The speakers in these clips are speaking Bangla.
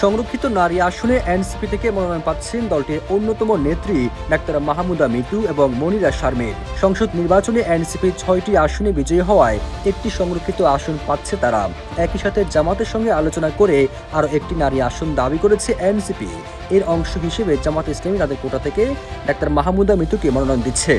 সংরক্ষিত নারী আসনে এনসিপি থেকে মনোনয়ন পাচ্ছেন দলটির অন্যতম নেত্রী ডাক্তার মাহমুদা মিতু এবং মনিরা শারমিন। সংসদ নির্বাচনে এনসিপি ৬টি আসনে বিজয়ী হওয়ায় একটি সংরক্ষিত আসন পাচ্ছে তারা। একই সাথে জামাতের সঙ্গে আলোচনা করে আরও একটি নারী আসন দাবি করেছে এনসিপি। এর অংশ হিসেবে জামাত ইসলামী তাদের কোটা থেকে ডাক্তার মাহমুদা মিতুকে মনোনয়ন দিচ্ছে।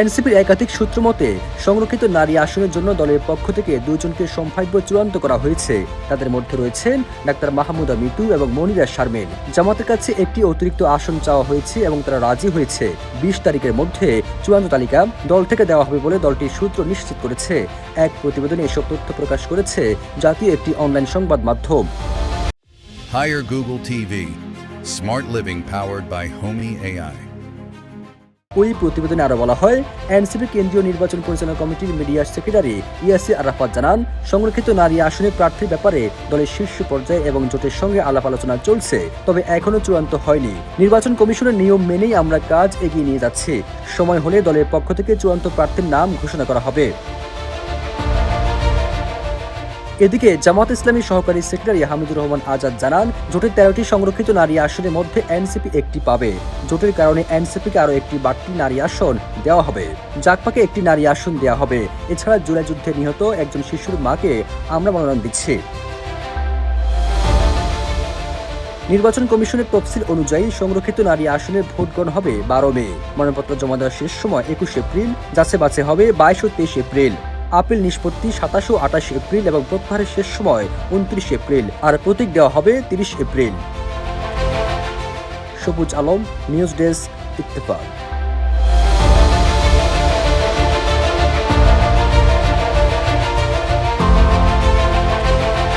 এনসিপির একাধিক সূত্র মতে সংরক্ষিত নারী আসনের জন্য দলের পক্ষ থেকে দুজনকে সম্ভাব্য চূড়ান্ত করা হয়েছে। তাদের মধ্যে রয়েছেন ডাক্তার মাহমুদা মিতু এবং মনিরা শারমিন। জামাতের কাছে একটি অতিরিক্ত আসন চাওয়া হয়েছে এবং তারা রাজি হয়েছে। ২০ তারিখের মধ্যে চূড়ান্ত তালিকা দল থেকে দেওয়া হবে বলে দলটির সূত্র নিশ্চিত করেছে। এক প্রতিবেদনে এসব তথ্য প্রকাশ করেছে জাতীয় একটি অনলাইন সংবাদ মাধ্যম। Hire Google TV. Smart living powered by Homey AI. ওই প্রতিবেদনে আরো বলা হয়, এনসিপি কেন্দ্রীয় নির্বাচন পরিচালনা কমিটির মিডিয়া সেক্রেটারি ইয়াসির আরাফাত জানান, সংরক্ষিত নারী আসনে প্রার্থীর ব্যাপারে দলের শীর্ষ পর্যায়ে এবং জোটের সঙ্গে আলাপ আলোচনা চলছে, তবে এখনো চূড়ান্ত হয়নি। নির্বাচন কমিশনের নিয়ম মেনেই আমরা কাজ এগিয়ে নিয়ে যাচ্ছি। সময় হলে দলের পক্ষ থেকে চূড়ান্ত প্রার্থীর নাম ঘোষণা করা হবে। এদিকে জামাত ইসলামী সহকারী সেক্রেটারি হামিদুর রহমান আজাদ জানান, জোটের 13টি সংরক্ষিত নারী আসনের মধ্যে এনসিপি একটি পাবে। জোটের কারণে এনসিপিকে আরও একটি বাড়তি নারী আসন দেওয়া হবে। জাকপাকে একটি নারী আসন দেওয়া হবে। এছাড়া জুলাই যুদ্ধে নিহত একজন শিশুর মাকে আমরা মনোনয়ন দিচ্ছি। নির্বাচন কমিশনের তফসিল অনুযায়ী সংরক্ষিত নারী আসনের ভোট গ্রহণ হবে 12 মে। মনোনয়নপত্র জমা দেওয়ার শেষ সময় 21 এপ্রিল, যাচাই বাছাই হবে 22 ও 23 এপ্রিল। আপিল নিষ্পত্তি 27 ও 28 এপ্রিল এবং প্রত্যাহারের শেষ সময় 29 এপ্রিল, আর প্রতীক দেওয়া হবে 30 এপ্রিল। সবুজ আলম, নিউজ ডেস্ক, ইত্তেফাক।